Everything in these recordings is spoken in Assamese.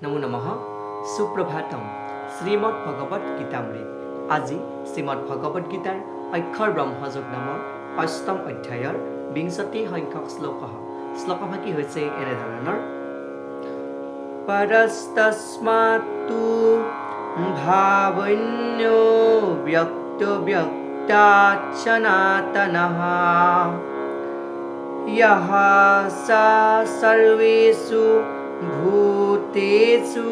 নমো নমঃ সুপ্ৰভাতম শ্ৰীমদ্ ভগবত গীতামৃত আজি শ্ৰীমদ্ ভগবত গীতাৰ অক্ষৰ ব্ৰহ্মযোগ নামৰ অষ্টম অধ্যায়ৰ ২০ সংখ্যক শ্লোকভাগী হৈছে এনেধৰণৰ পৰস্তস্মাত্তু ভাৱন্যো ব্যক্তাৎ সনাতনঃ यः सा सर्वेषु भूतेषु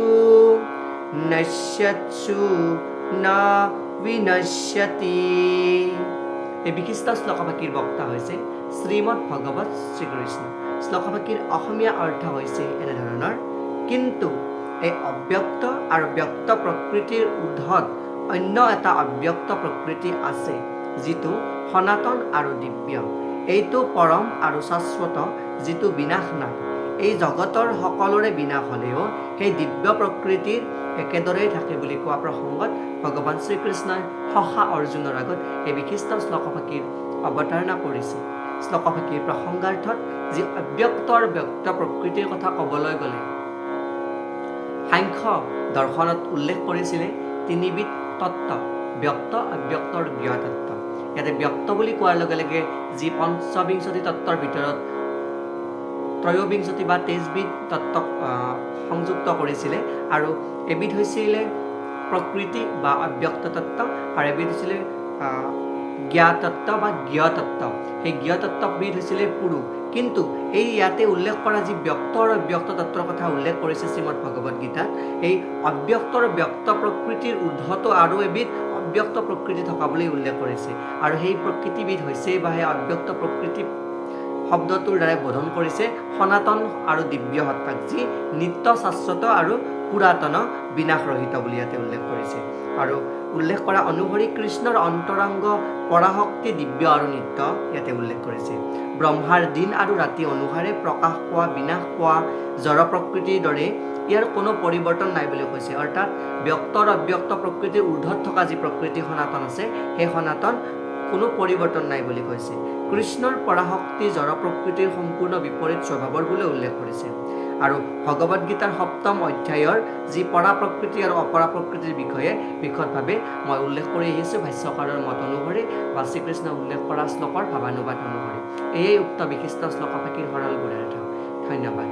नश्यत्सु न विनश्यति। এই বিশিষ্ট শ্লোকভাগীৰ বক্তা হৈছে শ্ৰীমদ্ ভগৱত শ্ৰীকৃষ্ণ। শ্লোকভাগীৰ অসমীয়া অৰ্থ হৈছে এনেধৰণৰ কিন্তু এই অব্যক্ত আৰু ব্যক্ত প্ৰকৃতিৰ ঊৰ্ধত অন্য এটা অব্যক্ত প্ৰকৃতি আছে যিটো সনাতন আৰু দিব্য। এইটো পৰম আৰু শাশ্বত যিটো বিনাশ নাই। এই জগতৰ সকলোৰে বিনাশ হ'লেও সেই দিব্য প্ৰকৃতিৰ একেদৰেই থাকে বুলি কোৱা প্ৰসংগত ভগৱান শ্ৰীকৃষ্ণই সখা অৰ্জুনৰ আগত এই বিশিষ্ট শ্লোকভাগীৰ অৱতাৰণা কৰিছে। শ্লোকভাগীৰ প্ৰসংগাৰ্থত যি অব্যক্তৰ ব্যক্ত প্ৰকৃতিৰ কথা ক'বলৈ গ'লে সাংখ্য দৰ্শনত উল্লেখ কৰিছিলে তিনিবিধ তত্ত্ব, ব্যক্ত, অব্যক্তৰ জ্ঞ তত্ত্ব। ইয়াতে ব্যক্ত বুলি কোৱাৰ লগে লগে যি পঞ্চবিংশতি তত্ত্বৰ ভিতৰত ত্ৰয়োবিংশতি বা ২৩বিধ তত্ত্বক সংযুক্ত কৰিছিলে আৰু এবিধ হৈছিলে প্ৰকৃতি বা অব্যক্ত তত্ত্ব আৰু এবিধ হৈছিলে জ্ঞাতত্ত্ব বা জ্ঞতত্ত্ব। সেই জ্ঞতত্ত্ববিধ হৈছিলে পুৰুষ। কিন্তু এই ইয়াতে উল্লেখ কৰা যি ব্যক্ত আৰু অব্যক্ত তত্ত্বৰ কথা উল্লেখ কৰিছে শ্ৰীমদ্ ভগৱত গীতাত, এই অব্যক্ত আৰু ব্যক্ত প্ৰকৃতিৰ ঊৰ্ধতো আৰু এবিধ অব্যক্ত প্ৰকৃতি থকা বুলি উল্লেখ কৰিছে আৰু সেই প্ৰকৃতিবিধ হৈছে বা সেই অব্যক্ত প্ৰকৃতি শব্দটোৰ দ্বাৰা বোধন কৰিছে সনাতন আৰু দিব্য সত্তাক, যি নিত্য শাশ্বত আৰু পুৰাতন বিনাশৰহিত বুলি ইয়াতে উল্লেখ কৰিছে। আৰু উল্লেখ কৰা অনুসৰি কৃষ্ণৰ অন্তৰংগ পৰাশক্তি দিব্য আৰু নিত্য ইয়াতে উল্লেখ কৰিছে। ব্ৰহ্মাৰ দিন আৰু ৰাতি অনুসাৰে প্ৰকাশ পোৱা বিনাশ পোৱা জড় প্ৰকৃতিৰ দৰে ইয়াৰ কোনো পৰিৱৰ্তন নাই বুলি কৈছে। অৰ্থাৎ ব্যক্ত আৰু অব্যক্ত প্ৰকৃতিৰ ঊৰ্ধত থকা যি প্ৰকৃতি সনাতন আছে সেই সনাতন কোনো পৰিৱৰ্তন নাই বুলি কৈছে। কৃষ্ণৰ পৰাশক্তি জড় প্ৰকৃতিৰ সম্পূৰ্ণ বিপৰীত স্বভাৱৰ বুলি উল্লেখ কৰিছে। আৰু ভগৱত গীতাৰ ৭ম অধ্যায়ৰ যি পৰা প্ৰকৃতি আৰু অপৰা প্ৰকৃতিৰ বিষয়ে বিশদভাৱে মই উল্লেখ কৰি আহিছোঁ ভাষ্যকাৰৰ মত অনুসৰি বা শ্ৰীকৃষ্ণ উল্লেখ কৰা শ্লোকৰ ভাৱানুবাদ অনুসৰি। এয়েই উক্ত বিশিষ্ট শ্লোকভাগীৰ সৰল গুণাৰ্থ। ধন্যবাদ।